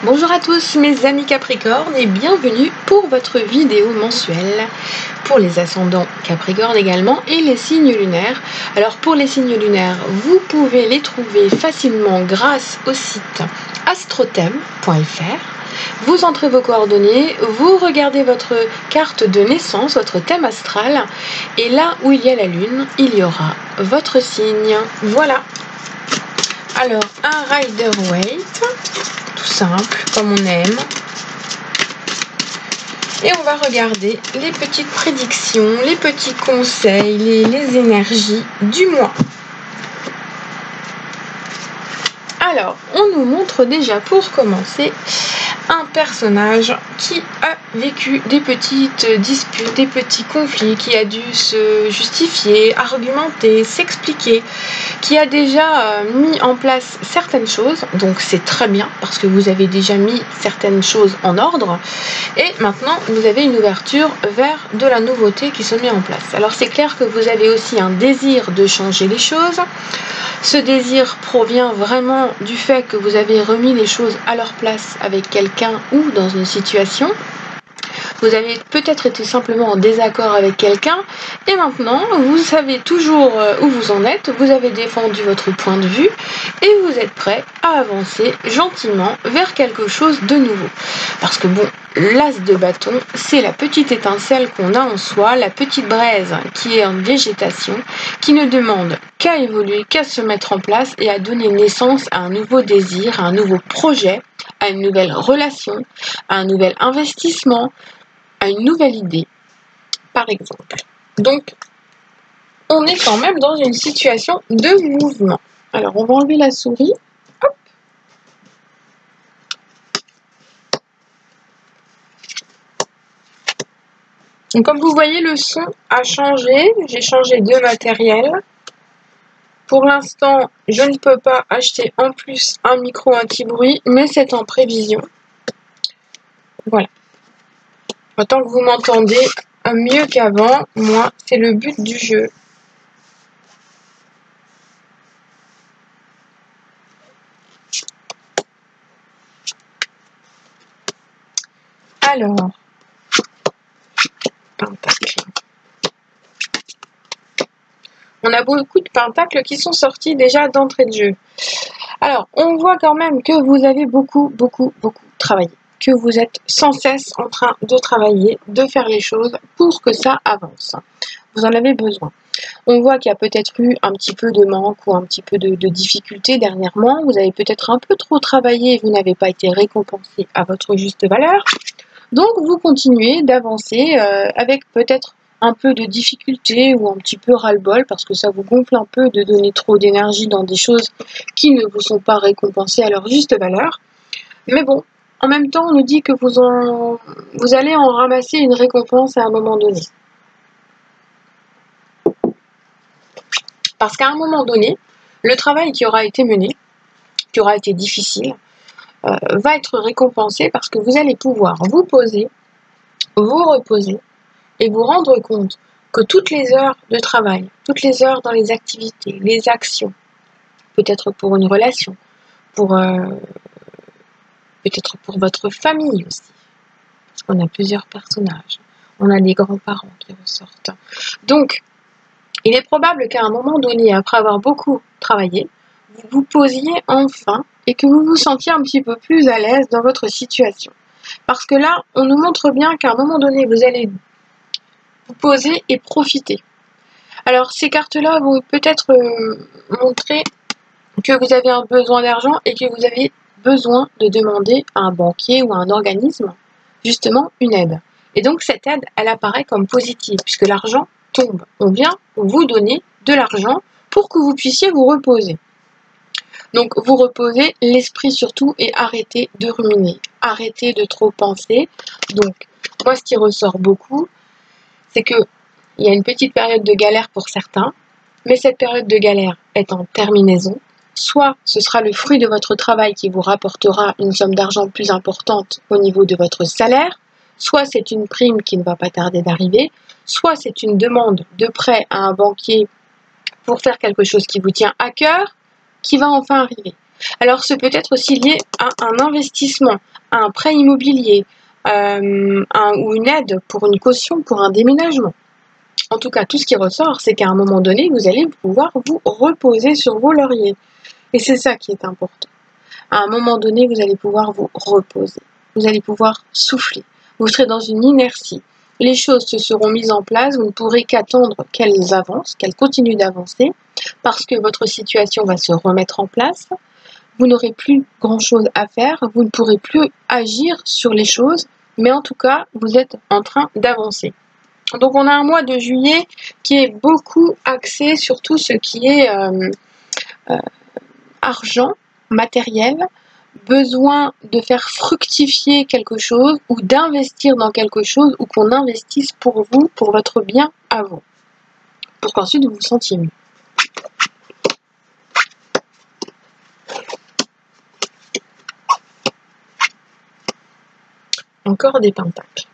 Bonjour à tous mes amis Capricorne et bienvenue pour votre vidéo mensuelle pour les ascendants Capricorne également et les signes lunaires. Alors pour les signes lunaires, vous pouvez les trouver facilement grâce au site astrothème.fr. Vous entrez vos coordonnées, vous regardez votre carte de naissance, votre thème astral, et là où il y a la lune, il y aura votre signe. Voilà. Alors, un Rider-Waite, tout simple, comme on aime. Et on va regarder les petites prédictions, les petits conseils, les énergies du mois. Alors, on nous montre déjà pour commencer un personnage qui a vécu des petites disputes, des petits conflits, qui a dû se justifier, argumenter, s'expliquer, qui a déjà mis en place certaines choses, donc c'est très bien parce que vous avez déjà mis certaines choses en ordre et maintenant vous avez une ouverture vers de la nouveauté qui se met en place. Alors c'est clair que vous avez aussi un désir de changer les choses. Ce désir provient vraiment du fait que vous avez remis les choses à leur place avec quelqu'un ou dans une situation. Vous avez peut-être été simplement en désaccord avec quelqu'un et maintenant vous savez toujours où vous en êtes, vous avez défendu votre point de vue et vous êtes prêt à avancer gentiment vers quelque chose de nouveau. Parce que bon, l'as de bâton, c'est la petite étincelle qu'on a en soi, la petite braise qui est en végétation, qui ne demande qu'à évoluer, qu'à se mettre en place et à donner naissance à un nouveau désir, à un nouveau projet, à une nouvelle relation, à un nouvel investissement, à une nouvelle idée, par exemple. Donc, on est quand même dans une situation de mouvement. Alors, on va enlever la souris. Hop. Donc, comme vous voyez, le son a changé. J'ai changé de matériel. Pour l'instant, je ne peux pas acheter en plus un micro anti-bruit, mais c'est en prévision. Voilà. Autant que vous m'entendez mieux qu'avant, moi, c'est le but du jeu. Alors, pentacle. On a beaucoup de pentacles qui sont sortis déjà d'entrée de jeu. Alors, on voit quand même que vous avez beaucoup travaillé. Que vous êtes sans cesse en train de travailler, de faire les choses pour que ça avance. Vous en avez besoin. On voit qu'il y a peut-être eu un petit peu de manque ou un petit peu de difficulté dernièrement. Vous avez peut-être un peu trop travaillé et vous n'avez pas été récompensé à votre juste valeur. Donc, vous continuez d'avancer avec peut-être un peu de difficulté ou un petit peu ras-le-bol parce que ça vous gonfle un peu de donner trop d'énergie dans des choses qui ne vous sont pas récompensées à leur juste valeur. Mais bon, en même temps, on nous dit que vous allez en ramasser une récompense à un moment donné. Parce qu'à un moment donné, le travail qui aura été mené, qui aura été difficile, va être récompensé parce que vous allez pouvoir vous poser, vous reposer et vous rendre compte que toutes les heures de travail, toutes les heures dans les activités, les actions, peut-être pour une relation, peut-être pour votre famille aussi, parce qu'on a plusieurs personnages, on a des grands-parents qui ressortent. Donc, il est probable qu'à un moment donné, après avoir beaucoup travaillé, vous vous posiez enfin et que vous vous sentiez un petit peu plus à l'aise dans votre situation. Parce que là, on nous montre bien qu'à un moment donné, vous allez vous poser et profiter. Alors, ces cartes-là vont peut-être montrer que vous avez un besoin d'argent et que vous avez besoin de demander à un banquier ou à un organisme, justement, une aide. Et donc, cette aide, elle apparaît comme positive, puisque l'argent tombe. On vient vous donner de l'argent pour que vous puissiez vous reposer. Donc, vous reposez l'esprit surtout et arrêtez de ruminer. Arrêtez de trop penser. Donc, moi, ce qui ressort beaucoup, c'est qu'il y a une petite période de galère pour certains, mais cette période de galère est en terminaison. Soit ce sera le fruit de votre travail qui vous rapportera une somme d'argent plus importante au niveau de votre salaire, soit c'est une prime qui ne va pas tarder d'arriver, soit c'est une demande de prêt à un banquier pour faire quelque chose qui vous tient à cœur, qui va enfin arriver. Alors, ce peut être aussi lié à un investissement, à un prêt immobilier, ou une aide pour une caution, pour un déménagement. En tout cas, tout ce qui ressort, c'est qu'à un moment donné, vous allez pouvoir vous reposer sur vos lauriers. Et c'est ça qui est important. À un moment donné, vous allez pouvoir vous reposer. Vous allez pouvoir souffler. Vous serez dans une inertie. Les choses se seront mises en place. Vous ne pourrez qu'attendre qu'elles avancent, qu'elles continuent d'avancer, parce que votre situation va se remettre en place. Vous n'aurez plus grand-chose à faire. Vous ne pourrez plus agir sur les choses. Mais en tout cas, vous êtes en train d'avancer. Donc on a un mois de juillet qui est beaucoup axé sur tout ce qui est argent, matériel, besoin de faire fructifier quelque chose ou d'investir dans quelque chose ou qu'on investisse pour vous, pour votre bien à vous, pour qu'ensuite vous vous sentiez mieux. Encore des pentacles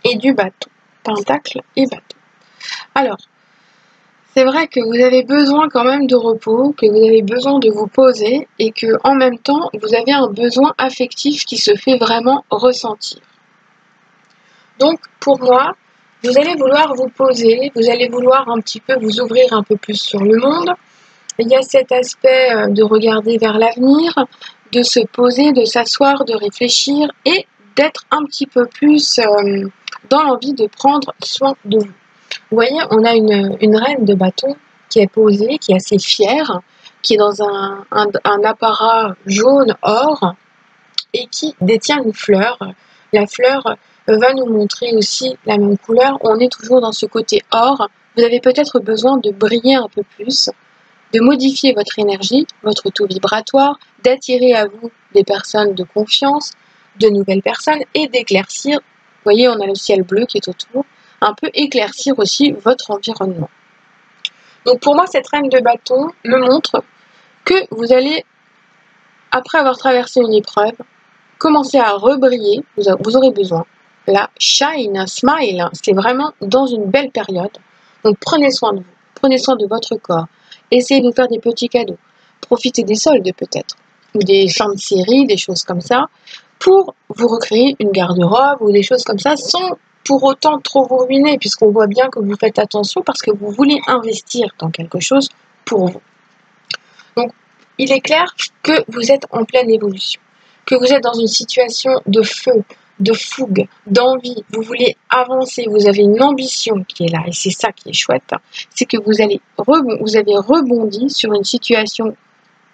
et du bâton, pentacle et bâton. Alors, c'est vrai que vous avez besoin quand même de repos, que vous avez besoin de vous poser et que en même temps, vous avez un besoin affectif qui se fait vraiment ressentir. Donc, pour moi, vous allez vouloir vous poser, vous allez vouloir un petit peu vous ouvrir un peu plus sur le monde. Il y a cet aspect de regarder vers l'avenir, de se poser, de s'asseoir, de réfléchir et d'être un petit peu plus dans l'envie de prendre soin de vous. Vous voyez, on a une reine de bâton qui est posée, qui est assez fière, qui est dans un apparat jaune or et qui détient une fleur. La fleur va nous montrer aussi la même couleur. On est toujours dans ce côté or. Vous avez peut-être besoin de briller un peu plus, de modifier votre énergie, votre taux vibratoire, d'attirer à vous des personnes de confiance, de nouvelles personnes et d'éclaircir. Vous voyez, on a le ciel bleu qui est autour. Un peu éclaircir aussi votre environnement. Donc pour moi, cette reine de bâton me montre que vous allez, après avoir traversé une épreuve, commencer à rebriller. Vous aurez besoin. La shine, smile, c'est vraiment dans une belle période. Donc prenez soin de vous, prenez soin de votre corps. Essayez de vous faire des petits cadeaux. Profitez des soldes peut-être, ou des fins de série, des choses comme ça, pour vous recréer une garde-robe ou des choses comme ça, sans pour autant trop vous ruiner, puisqu'on voit bien que vous faites attention parce que vous voulez investir dans quelque chose pour vous. Donc, il est clair que vous êtes en pleine évolution, que vous êtes dans une situation de feu, de fougue, d'envie, vous voulez avancer, vous avez une ambition qui est là, et c'est ça qui est chouette, c'est que vous avez rebondi sur une situation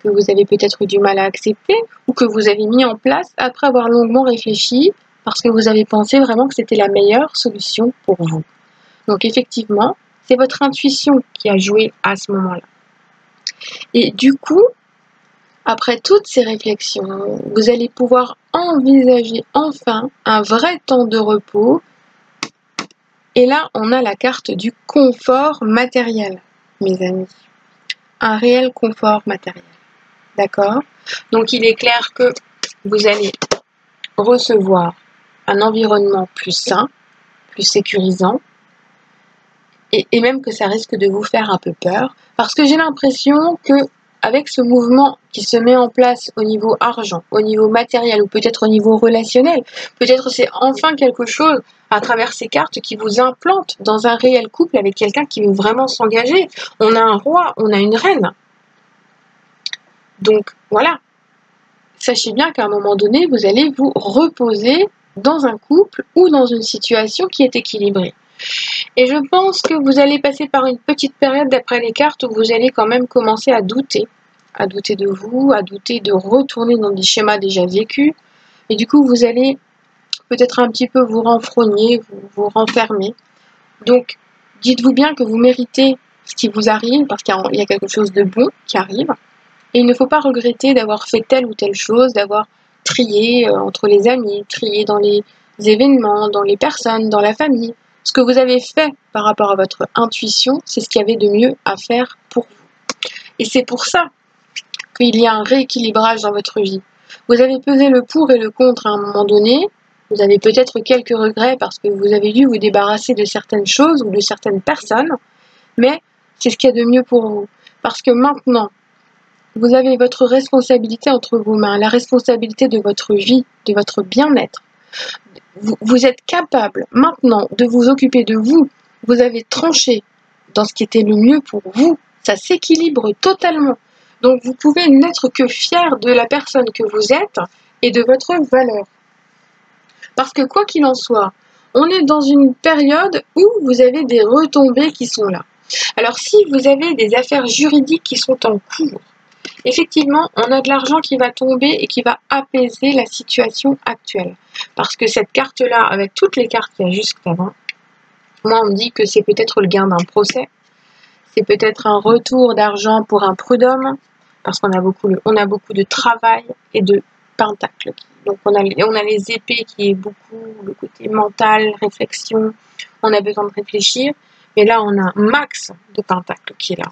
que vous avez peut-être eu du mal à accepter, ou que vous avez mis en place après avoir longuement réfléchi, parce que vous avez pensé vraiment que c'était la meilleure solution pour vous. Donc effectivement, c'est votre intuition qui a joué à ce moment-là. Et du coup, après toutes ces réflexions, vous allez pouvoir envisager enfin un vrai temps de repos. Et là, on a la carte du confort matériel, mes amis. Un réel confort matériel. D'accord? Donc il est clair que vous allez recevoir un environnement plus sain, plus sécurisant, et même que ça risque de vous faire un peu peur, parce que j'ai l'impression que avec ce mouvement qui se met en place au niveau argent, au niveau matériel, ou peut-être au niveau relationnel, peut-être c'est enfin quelque chose à travers ces cartes qui vous implante dans un réel couple avec quelqu'un qui veut vraiment s'engager. On a un roi, on a une reine. Donc voilà, sachez bien qu'à un moment donné, vous allez vous reposer dans un couple ou dans une situation qui est équilibrée. Et je pense que vous allez passer par une petite période d'après les cartes où vous allez quand même commencer à douter de vous, à douter de retourner dans des schémas déjà vécus. Et du coup, vous allez peut-être un petit peu vous renfrogner, vous renfermer. Donc, dites-vous bien que vous méritez ce qui vous arrive parce qu'il y a quelque chose de bon qui arrive. Et il ne faut pas regretter d'avoir fait telle ou telle chose, d'avoir trié entre les amis, trié dans les événements, dans les personnes, dans la famille. Ce que vous avez fait par rapport à votre intuition, c'est ce qu'il y avait de mieux à faire pour vous. Et c'est pour ça qu'il y a un rééquilibrage dans votre vie. Vous avez pesé le pour et le contre à un moment donné. Vous avez peut-être quelques regrets parce que vous avez dû vous débarrasser de certaines choses ou de certaines personnes. Mais c'est ce qu'il y a de mieux pour vous. Parce que maintenant, vous avez votre responsabilité entre vos mains, la responsabilité de votre vie, de votre bien-être. Vous êtes capable maintenant de vous occuper de vous. Vous avez tranché dans ce qui était le mieux pour vous. Ça s'équilibre totalement. Donc vous pouvez n'être que fier de la personne que vous êtes et de votre valeur. Parce que quoi qu'il en soit, on est dans une période où vous avez des retombées qui sont là. Alors si vous avez des affaires juridiques qui sont en cours, effectivement, on a de l'argent qui va tomber et qui va apaiser la situation actuelle. Parce que cette carte-là, avec toutes les cartes qu'il y a juste avant, moi on me dit que c'est peut-être le gain d'un procès, c'est peut-être un retour d'argent pour un prud'homme, parce qu'on a beaucoup de travail et de pentacles. Donc on a les épées qui est beaucoup le côté mental, réflexion, on a besoin de réfléchir, mais là on a un max de pentacles qui est là.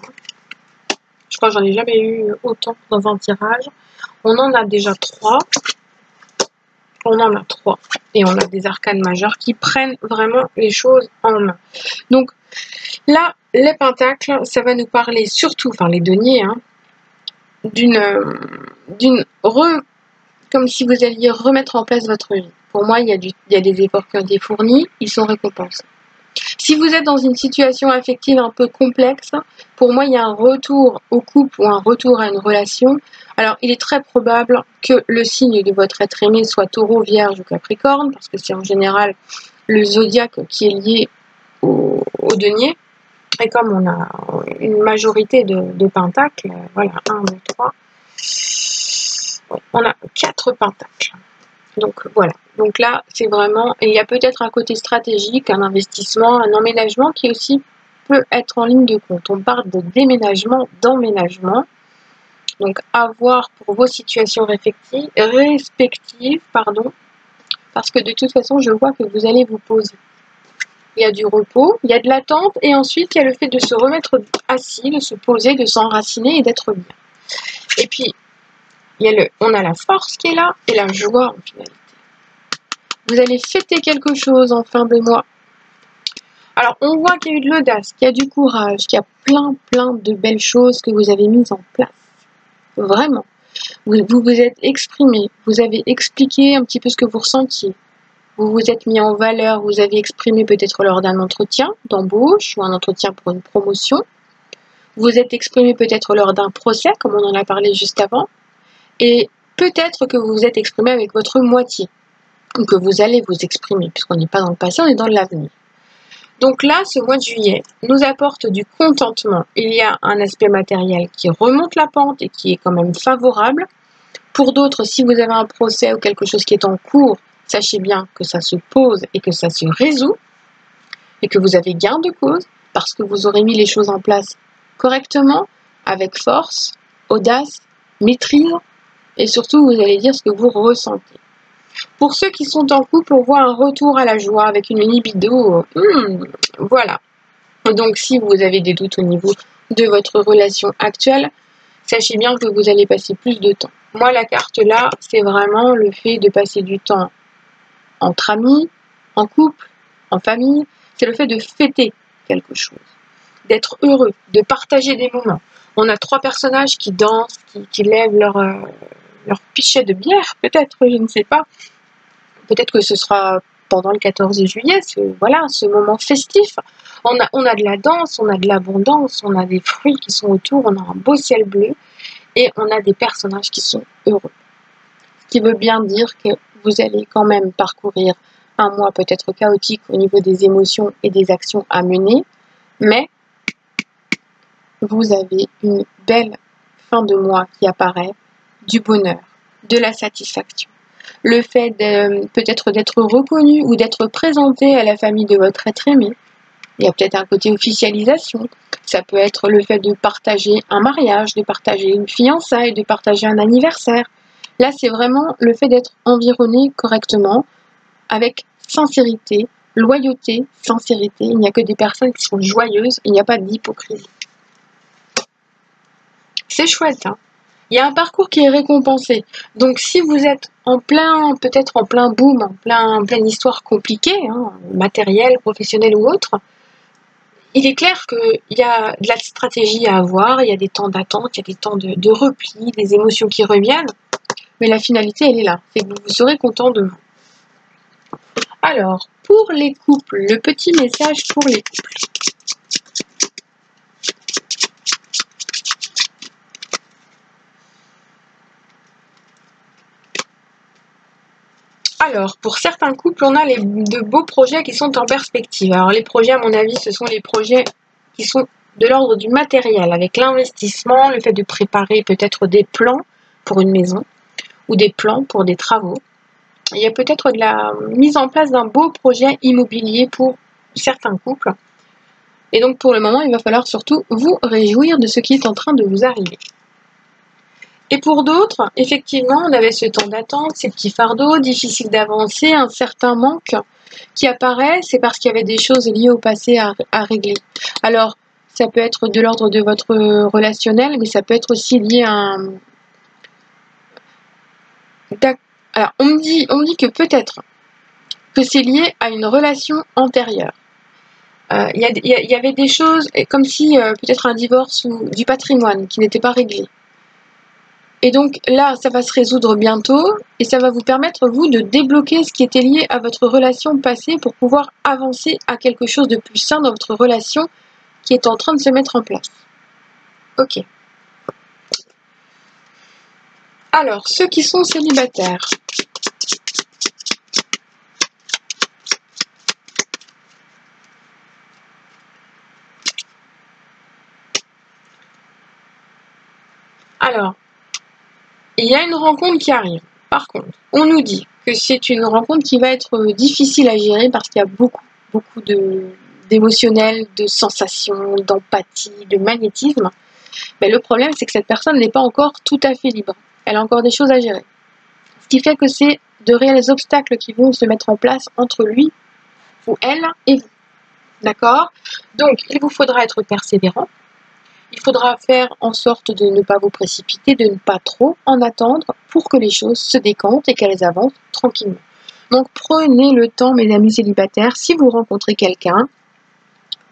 Je crois que j'en ai jamais eu autant dans un tirage. On en a déjà 3. On en a 3. Et on a des arcanes majeures qui prennent vraiment les choses en main. Donc là, les pentacles, ça va nous parler surtout, enfin les deniers, hein, comme si vous alliez remettre en place votre vie. Pour moi, il y a des efforts qui ont été fournis, ils sont récompensés. Si vous êtes dans une situation affective un peu complexe, pour moi, il y a un retour au couple ou un retour à une relation. Alors, il est très probable que le signe de votre être aimé soit Taureau, Vierge ou Capricorne, parce que c'est en général le zodiaque qui est lié au denier. Et comme on a une majorité de pentacles, voilà, 1, 2, 3, on a 4 pentacles. Donc voilà, donc là c'est vraiment, il y a peut-être un côté stratégique, un investissement, un emménagement qui aussi peut être en ligne de compte. On parle de déménagement, d'emménagement, donc à voir pour vos situations respectives, parce que de toute façon je vois que vous allez vous poser. Il y a du repos, il y a de l'attente et ensuite il y a le fait de se remettre assis, de se poser, de s'enraciner et d'être bien. Et puis on a la force qui est là et la joie en finalité. Vous allez fêter quelque chose en fin de mois. Alors, on voit qu'il y a eu de l'audace, qu'il y a du courage, qu'il y a plein de belles choses que vous avez mises en place. Vraiment. Vous vous êtes exprimé, vous avez expliqué un petit peu ce que vous ressentiez. Vous vous êtes mis en valeur, vous avez exprimé peut-être lors d'un entretien d'embauche ou un entretien pour une promotion. Vous êtes exprimé peut-être lors d'un procès, comme on en a parlé juste avant. Et peut-être que vous vous êtes exprimé avec votre moitié. Ou que vous allez vous exprimer, puisqu'on n'est pas dans le passé, on est dans l'avenir. Donc là, ce mois de juillet nous apporte du contentement. Il y a un aspect matériel qui remonte la pente et qui est quand même favorable. Pour d'autres, si vous avez un procès ou quelque chose qui est en cours, sachez bien que ça se pose et que ça se résout et que vous avez gain de cause parce que vous aurez mis les choses en place correctement, avec force, audace, maîtrise et surtout vous allez dire ce que vous ressentez. Pour ceux qui sont en couple, on voit un retour à la joie avec une libido. Voilà. Donc, si vous avez des doutes au niveau de votre relation actuelle, sachez bien que vous allez passer plus de temps. Moi, la carte là, c'est vraiment le fait de passer du temps entre amis, en couple, en famille. C'est le fait de fêter quelque chose, d'être heureux, de partager des moments. On a 3 personnages qui dansent, qui lèvent leur pichet de bière, peut-être, je ne sais pas. Peut-être que ce sera pendant le 14 juillet, ce moment festif. On a de la danse, on a de l'abondance, on a des fruits qui sont autour, on a un beau ciel bleu et on a des personnages qui sont heureux. Ce qui veut bien dire que vous allez quand même parcourir un mois peut-être chaotique au niveau des émotions et des actions à mener, mais vous avez une belle fin de mois qui apparaît, du bonheur, de la satisfaction. Le fait peut-être d'être reconnu ou d'être présenté à la famille de votre être aimé. Il y a peut-être un côté officialisation. Ça peut être le fait de partager un mariage, de partager une fiançaille, de partager un anniversaire. Là, c'est vraiment le fait d'être environné correctement, avec sincérité, loyauté, sincérité. Il n'y a que des personnes qui sont joyeuses, il n'y a pas d'hypocrisie. C'est chouette, hein. Il y a un parcours qui est récompensé. Donc si vous êtes peut-être en plein boom, en pleine histoire compliquée, hein, matérielle, professionnelle ou autre, il est clair qu'il y a de la stratégie à avoir, il y a des temps d'attente, il y a des temps de repli, des émotions qui reviennent, mais la finalité, elle est là, c'est que vous serez content de vous. Alors, pour les couples, le petit message pour les couples. Alors, pour certains couples, on a de beaux projets qui sont en perspective. Alors, les projets, à mon avis, ce sont les projets qui sont de l'ordre du matériel, avec l'investissement, le fait de préparer peut-être des plans pour une maison ou des plans pour des travaux. Il y a peut-être de la mise en place d'un beau projet immobilier pour certains couples. Et donc, pour le moment, il va falloir surtout vous réjouir de ce qui est en train de vous arriver. Et pour d'autres, effectivement, on avait ce temps d'attente, ces petits fardeaux, difficile d'avancer, un certain manque qui apparaît, c'est parce qu'il y avait des choses liées au passé à régler. Alors, ça peut être de l'ordre de votre relationnel, mais ça peut être aussi lié à un... Alors, on me dit que peut-être que c'est lié à une relation antérieure. Il y avait des choses, comme si peut-être un divorce ou du patrimoine qui n'était pas réglé. Et donc là, ça va se résoudre bientôt et ça va vous permettre, vous, de débloquer ce qui était lié à votre relation passée pour pouvoir avancer à quelque chose de plus sain dans votre relation qui est en train de se mettre en place. Ok. Alors, ceux qui sont célibataires. Alors, il y a une rencontre qui arrive. Par contre, on nous dit que c'est une rencontre qui va être difficile à gérer parce qu'il y a beaucoup d'émotionnel, de sensations, d'empathie, de magnétisme. Mais le problème, c'est que cette personne n'est pas encore tout à fait libre. Elle a encore des choses à gérer. Ce qui fait que c'est de réels obstacles qui vont se mettre en place entre lui, ou elle, et vous. D'accord? Donc, il vous faudra être persévérant. Il faudra faire en sorte de ne pas vous précipiter, de ne pas trop en attendre pour que les choses se décantent et qu'elles avancent tranquillement. Donc prenez le temps, mes amis célibataires, si vous rencontrez quelqu'un,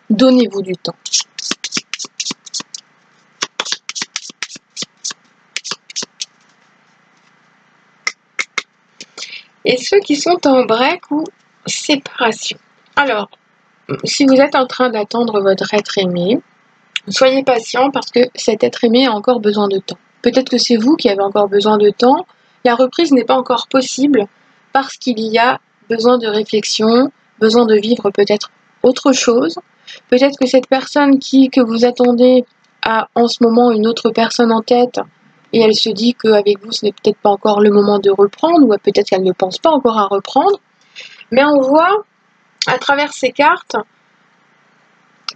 donnez-vous du temps. Et ceux qui sont en break ou séparation. Alors, si vous êtes en train d'attendre votre être aimé, soyez patient parce que cet être aimé a encore besoin de temps. Peut-être que c'est vous qui avez encore besoin de temps. La reprise n'est pas encore possible parce qu'il y a besoin de réflexion, besoin de vivre peut-être autre chose. Peut-être que cette personne que vous attendez a en ce moment une autre personne en tête et elle se dit qu'avec vous, ce n'est peut-être pas encore le moment de reprendre ou peut-être qu'elle ne pense pas encore à reprendre. Mais on voit à travers ces cartes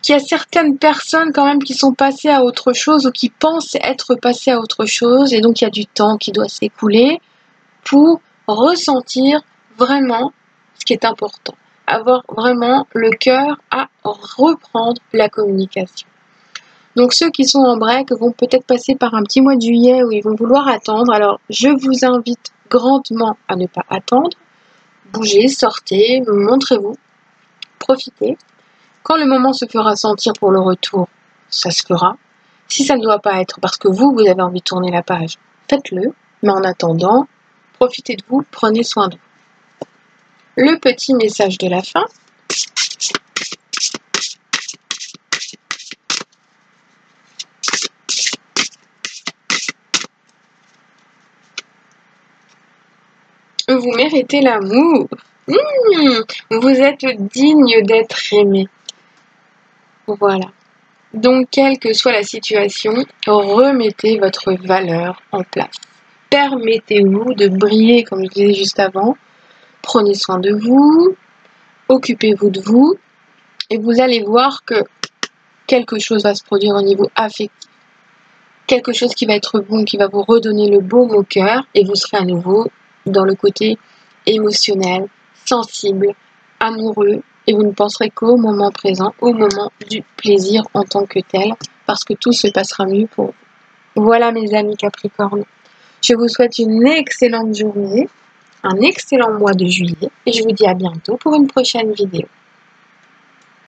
qu'il y a certaines personnes quand même qui sont passées à autre chose ou qui pensent être passées à autre chose et donc il y a du temps qui doit s'écouler pour ressentir vraiment ce qui est important, avoir vraiment le cœur à reprendre la communication. Donc ceux qui sont en break vont peut-être passer par un petit mois de juillet où ils vont vouloir attendre. Alors je vous invite grandement à ne pas attendre, bougez, sortez, montrez-vous, profitez. Quand le moment se fera sentir pour le retour, ça se fera. Si ça ne doit pas être parce que vous avez envie de tourner la page, faites-le. Mais en attendant, profitez de vous, prenez soin de vous. Le petit message de la fin. Vous méritez l'amour. Vous êtes digne d'être aimé. Voilà. Donc, quelle que soit la situation, remettez votre valeur en place. Permettez-vous de briller, comme je disais juste avant. Prenez soin de vous, occupez-vous de vous, et vous allez voir que quelque chose va se produire au niveau affectif. Quelque chose qui va être bon, qui va vous redonner le baume au cœur, et vous serez à nouveau dans le côté émotionnel, sensible, amoureux, et vous ne penserez qu'au moment présent, au moment du plaisir en tant que tel, parce que tout se passera mieux pour vous. Voilà mes amis Capricorne. Je vous souhaite une excellente journée, un excellent mois de juillet, et je vous dis à bientôt pour une prochaine vidéo.